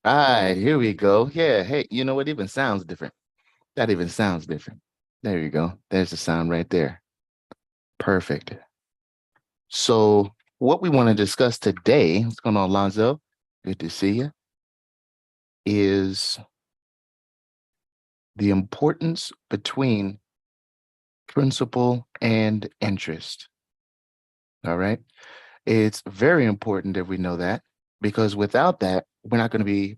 All right, here we go. Yeah, hey, you know what? Even sounds different. That even sounds different. There you go. There's the sound right there. Perfect. So, what we want to discuss today, what's going on, Lonzo? Good to see you, is the importance between principal and interest. All right. It's very important that we know that because without that, we're not going to be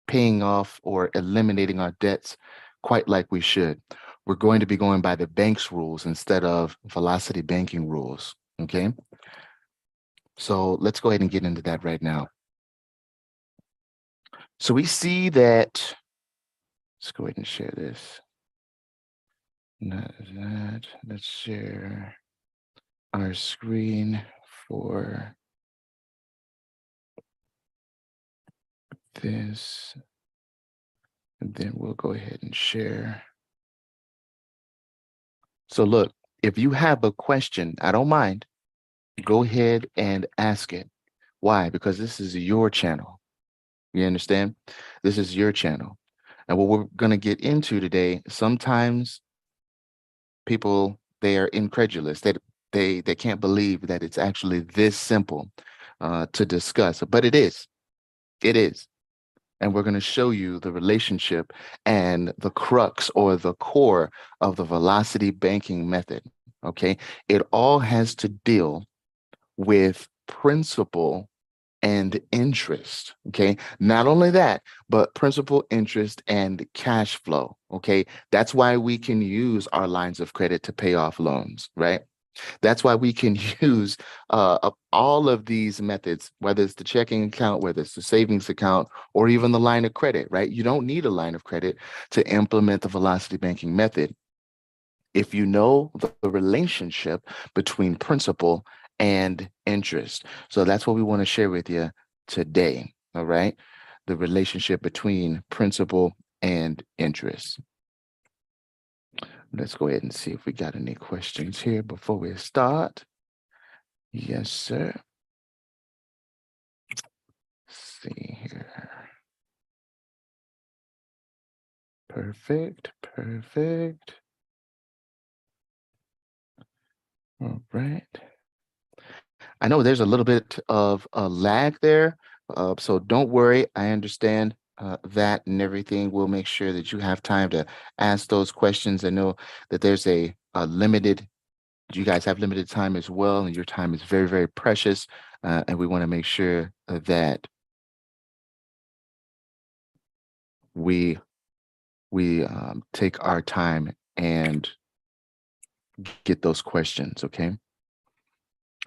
paying off or eliminating our debts quite like we should. We're going to be going by the bank's rules instead of velocity banking rules. Okay. So let's go ahead and get into that right now. So we see that, let's go ahead and share this. Not that. Let's share our screen for this. And then we'll go ahead and share. So look, if you have a question, I don't mind. Go ahead and ask it. Why? Because this is your channel. You understand? This is your channel. And what we're going to get into today, sometimes people, they are incredulous. They can't believe that it's actually this simple to discuss, but it is. It is. And we're going to show you the relationship and the crux or the core of the velocity banking method. Okay. It all has to deal with principal and interest. Okay. Not only that, but principal, interest, and cash flow. Okay. That's why we can use our lines of credit to pay off loans, right? That's why we can use all of these methods, whether it's the checking account, whether it's the savings account, or even the line of credit, right? You don't need a line of credit to implement the velocity banking method if you know the relationship between principal and interest. So that's what we want to share with you today. All right. The relationship between principal and interest. Let's go ahead and see if we got any questions here before we start. Yes, sir. Let's see here. Perfect. Perfect. All right. I know there's a little bit of a lag there, so don't worry. I understand that and everything. We'll make sure that you have time to ask those questions. I know that there's a limited, you guys have limited time as well, and your time is very, very precious. And we want to make sure that we we take our time and get those questions. Okay.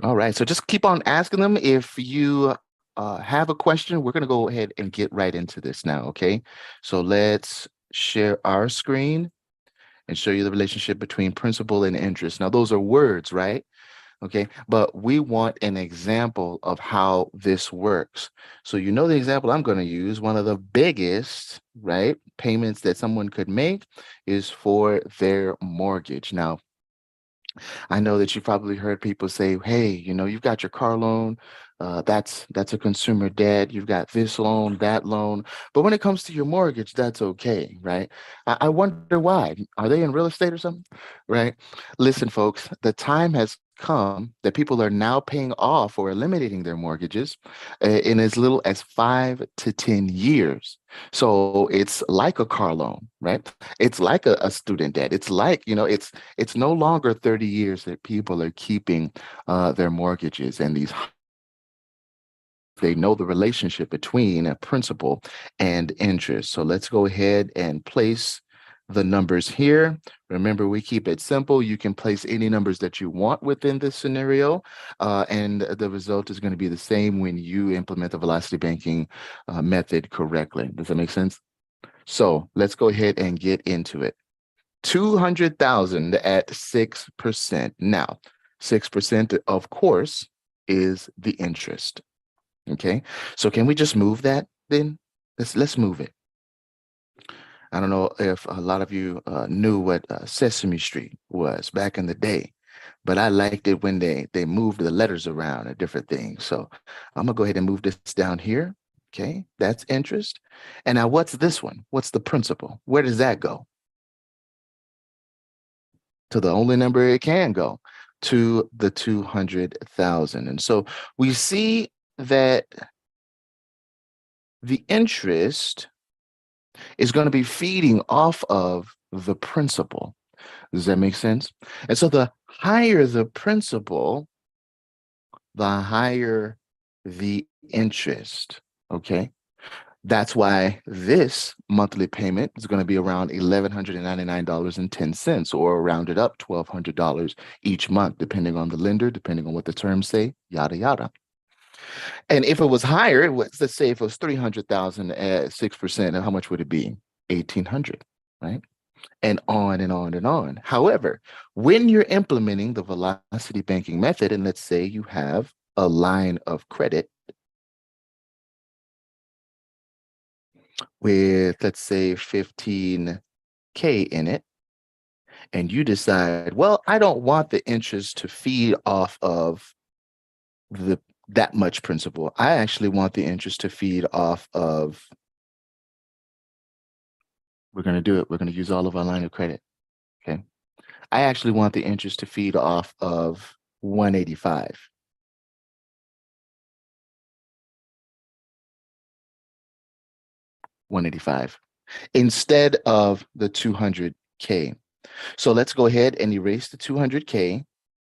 All right. So just keep on asking them. If you have a question, we're going to go ahead and get right into this now. Okay. So let's share our screen and show you the relationship between principal and interest. Now, those are words, right? Okay. But we want an example of how this works. So, you know, the example I'm going to use, one of the biggest, right, payments that someone could make is for their mortgage. Now, I know that you've probably heard people say, "Hey, you know, you've got your car loan. That's a consumer debt. You've got this loan, that loan. But when it comes to your mortgage, that's okay, right?" I wonder why. Are they in real estate or something, right? Listen, folks, the time has come that people are now paying off or eliminating their mortgages in as little as 5 to 10 years. So it's like a car loan, right? It's like a student debt. It's like, you know, it's no longer 30 years that people are keeping their mortgages and these, they know the relationship between a principal and interest. So let's go ahead and place the numbers here. Remember, we keep it simple. You can place any numbers that you want within this scenario, and the result is going to be the same when you implement the velocity banking method correctly. Does that make sense? So let's go ahead and get into it. 200,000 at 6%. Now, 6%, of course, is the interest. Okay. So can we just move that then? Let's move it. I don't know if a lot of you knew what Sesame Street was back in the day, but I liked it when they moved the letters around and different things. So I'm gonna go ahead and move this down here. Okay, that's interest. And now what's this one? What's the principal? Where does that go? To the only number it can go, to the 200,000. And so we see that the interest is going to be feeding off of the principal. Does that make sense? And so the higher the principal, the higher the interest. Okay. That's why this monthly payment is going to be around $1,199.10, or rounded up $1,200 each month, depending on the lender, depending on what the terms say, yada, yada. And if it was higher, let's say if it was 300,000 at 6%, how much would it be? 1,800, right? And on and on and on. However, when you're implementing the velocity banking method, and let's say you have a line of credit with, let's say, 15K in it, and you decide, well, I don't want the interest to feed off of that much principal. I actually want the interest to feed off of, we're going to do it. We're going to use all of our line of credit. Okay. I actually want the interest to feed off of 185. 185 instead of the 200K. So let's go ahead and erase the 200K.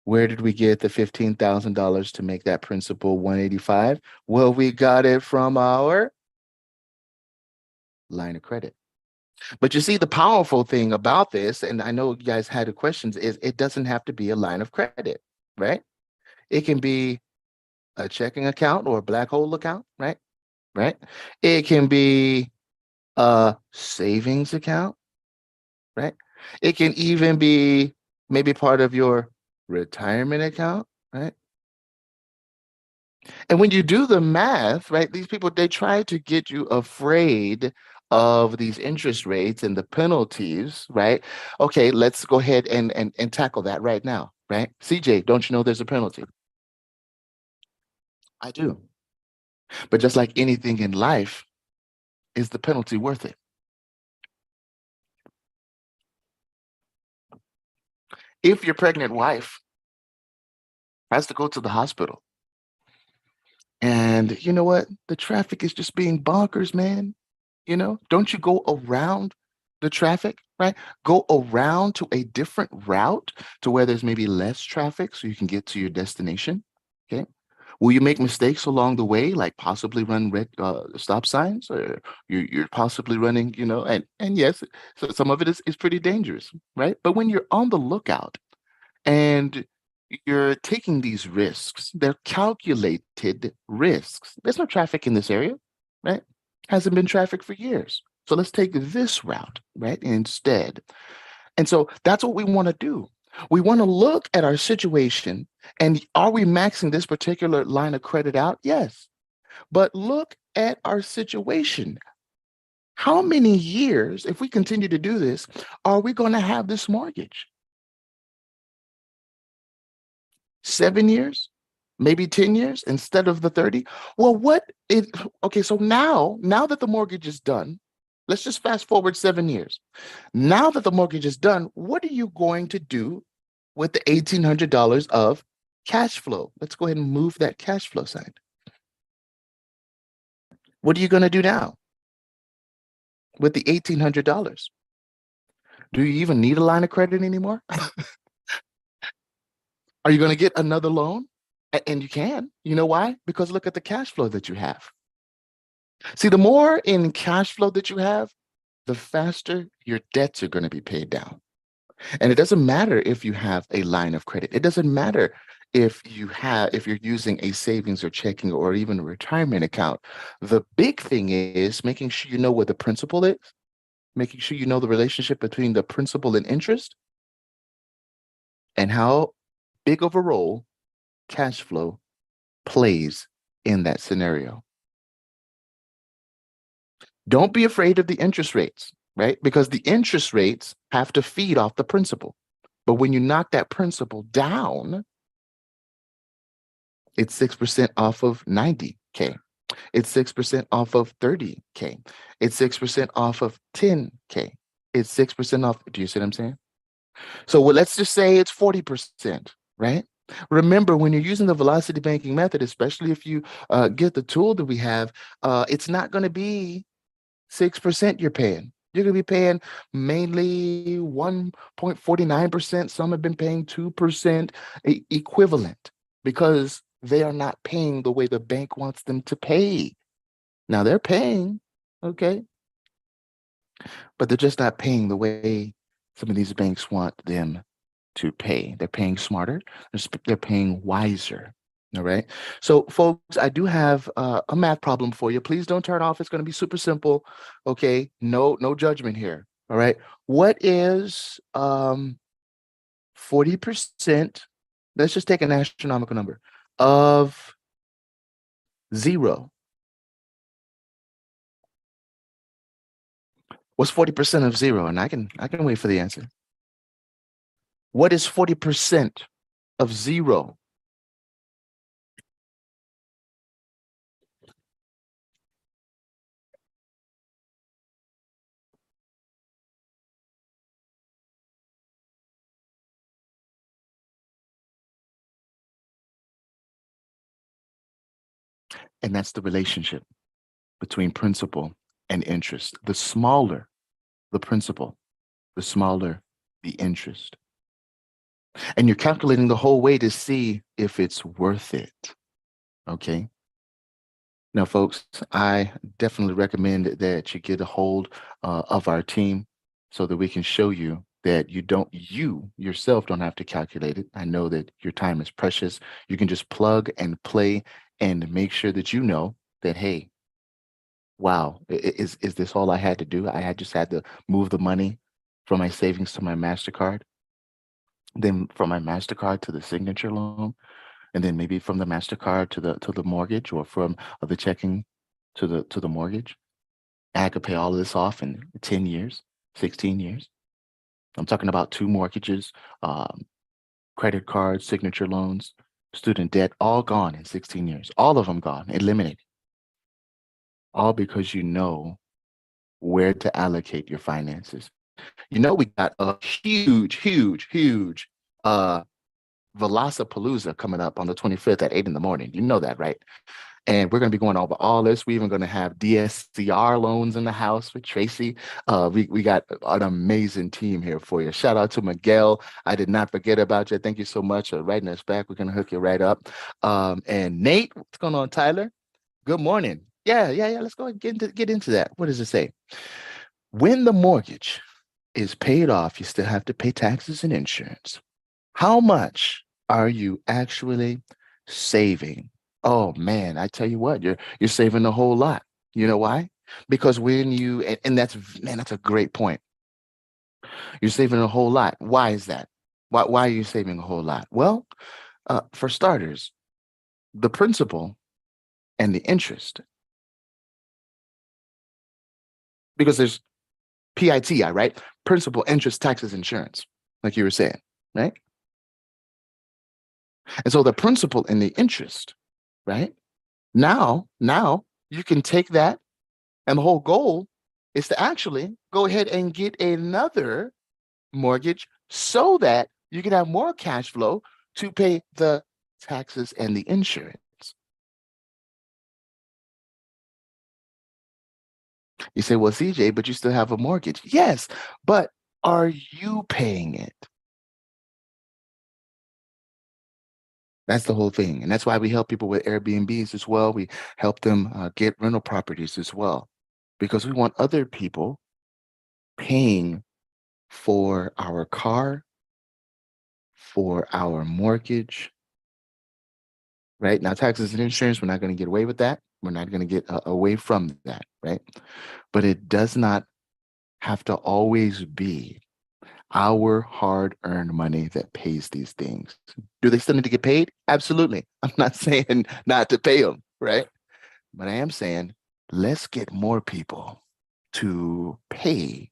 Where did we get the $15,000 to make that principal 185? Well, we got it from our line of credit. But you see, the powerful thing about this, and I know you guys had questions, is it doesn't have to be a line of credit, right? It can be a checking account or a black hole account, right? Right? It can be a savings account, right? It can even be maybe part of your retirement account, right? And when you do the math, right, these people, they try to get you afraid of these interest rates and the penalties, right? Okay, let's go ahead and tackle that right now, right? CJ, don't you know there's a penalty? I do. But just like anything in life, is the penalty worth it? If your pregnant wife has to go to the hospital, and you know what? The traffic is just being bonkers, man. You know, don't you go around the traffic, right? Go around to a different route to where there's maybe less traffic so you can get to your destination. Okay. Will you make mistakes along the way, like possibly run red stop signs, or you're possibly running, you know, and yes, so some of it is pretty dangerous, right? But when you're on the lookout and you're taking these risks, they're calculated risks. There's no traffic in this area, right? Hasn't been traffic for years. So let's take this route, right? Instead. And so that's what we want to do. We want to look at our situation, and are we maxing this particular line of credit out? Yes. But look at our situation. How many years, if we continue to do this, are we going to have this mortgage? 7 years, maybe 10 years instead of the 30. Well, okay, so now that the mortgage is done, let's just fast forward 7 years. Now that the mortgage is done, what are you going to do with the $1,800 of cash flow? Let's go ahead and move that cash flow side. What are you going to do now with the $1,800? Do you even need a line of credit anymore? Are you going to get another loan? And you can. You know why? Because look at the cash flow that you have. See, the more in cash flow that you have, the faster your debts are going to be paid down. And it doesn't matter if you have a line of credit. It doesn't matter if you're using a savings or checking or even a retirement account. The big thing is making sure you know what the principal is, making sure you know the relationship between the principal and interest, and how big of a role cash flow plays in that scenario. Don't be afraid of the interest rates, right? Because the interest rates have to feed off the principal. But when you knock that principal down, it's 6% off of 90K. It's 6% off of 30K. It's 6% off of 10K. It's 6% off. Do you see what I'm saying? So well, let's just say it's 40%, right? Remember, when you're using the velocity banking method, especially if you get the tool that we have, it's not going to be 6% you're paying. You're going to be paying mainly 1.49%. Some have been paying 2% equivalent because they are not paying the way the bank wants them to pay. Now they're paying, okay, but they're just not paying the way some of these banks want them to pay. They're paying smarter, they're paying wiser. All right. So, folks, I do have a math problem for you. Please don't turn off. It's going to be super simple. Okay. No judgment here. All right. What is 40%? Let's just take an astronomical number of 0. What's 40% of 0? And I can wait for the answer. What is 40% of 0? And that's the relationship between principal and interest. The smaller the principal, the smaller the interest. And you're calculating the whole way to see if it's worth it. Okay. Now, folks, I definitely recommend that you get a hold of our team so that we can show you that you yourself don't have to calculate it. I know that your time is precious. You can just plug and play and make sure that you know that, hey, wow, is this all I had to do? I had just had to move the money from my savings to my MasterCard, then from my MasterCard to the signature loan, and then maybe from the MasterCard to the mortgage, or from the checking to the mortgage. I could pay all of this off in 10 years, 16 years. I'm talking about 2 mortgages, credit cards, signature loans, student debt, all gone in 16 years. All of them gone, eliminated. All because you know where to allocate your finances. You know, we got a huge Velocipalooza coming up on the 25th at 8 in the morning. You know that, right? And we're going to be going over all this. We're even going to have DSCR loans in the house with Tracy. We got an amazing team here for you. Shout out to Miguel. I did not forget about you. Thank you so much for writing us back. We're going to hook you right up. And Nate, what's going on, Tyler? Good morning. Yeah. Let's go and get into that. What does it say? When the mortgage is paid off, you still have to pay taxes and insurance. How much are you actually saving? Oh man, I tell you what, you're saving a whole lot. You know why? Because when you and that's a great point. You're saving a whole lot. Why is that? Why are you saving a whole lot? Well, for starters, the principal and the interest, because there's PITI, right? Principal, interest, taxes, insurance, like you were saying, right? And so the principal and the interest, right? Now you can take that, and the whole goal is to actually go ahead and get another mortgage so that you can have more cash flow to pay the taxes and the insurance. You say, well, CJ, but you still have a mortgage. Yes, but are you paying it? That's the whole thing. And that's why we help people with Airbnbs as well. We help them get rental properties as well, because we want other people paying for our car, for our mortgage, right? Now, taxes and insurance, we're not going to get away with that. We're not going to get away from that, right? But it does not have to always be our hard-earned money that pays these things. Do they still need to get paid? Absolutely. I'm not saying not to pay them, right? But I am saying let's get more people to pay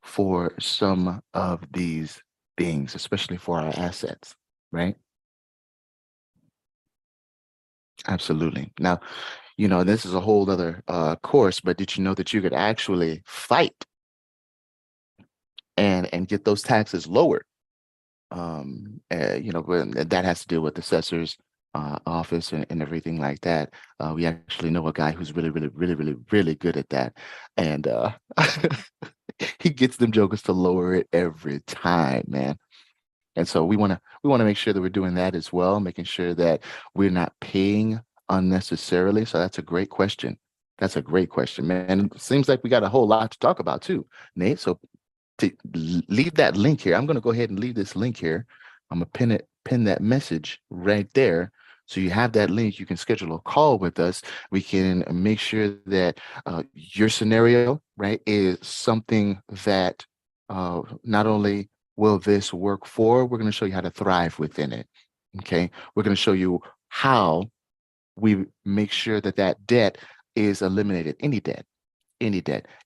for some of these things, especially for our assets, right? Absolutely. Now, This is a whole other course, but did you know that you could actually fight and get those taxes lowered? But that has to do with assessors office and everything like that. We actually know a guy who's really, really, really, really, really good at that, and he gets them jokers to lower it every time, man. And so we want to make sure that we're doing that as well, making sure that we're not paying unnecessarily. So that's a great question. That's a great question, man. It seems like we got a whole lot to talk about too, Nate. So to leave that link here, I'm going to go ahead and leave this link here. I'm going to pin that message right there. So you have that link. You can schedule a call with us. We can make sure that your scenario, right, is something that not only will this work for, we're going to show you how to thrive within it. Okay. We're going to show you how we make sure that that debt is eliminated, any debt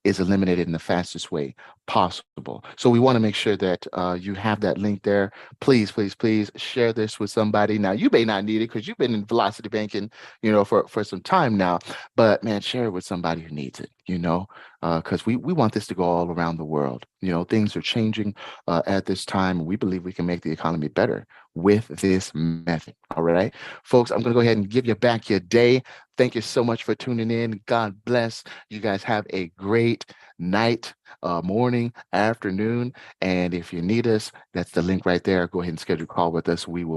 is eliminated in the fastest way possible. So we want to make sure that you have that link there. Please, please, please share this with somebody. Now you may not need it because you've been in velocity banking, for some time now. But man, share it with somebody who needs it. Because we want this to go all around the world. Things are changing at this time. We believe we can make the economy better with this method. All right, folks. I'm going to go ahead and give you back your day. Thank you so much for tuning in. God bless. You guys have a great night, morning, afternoon. And if you need us, that's the link right there. Go ahead and schedule a call with us. We will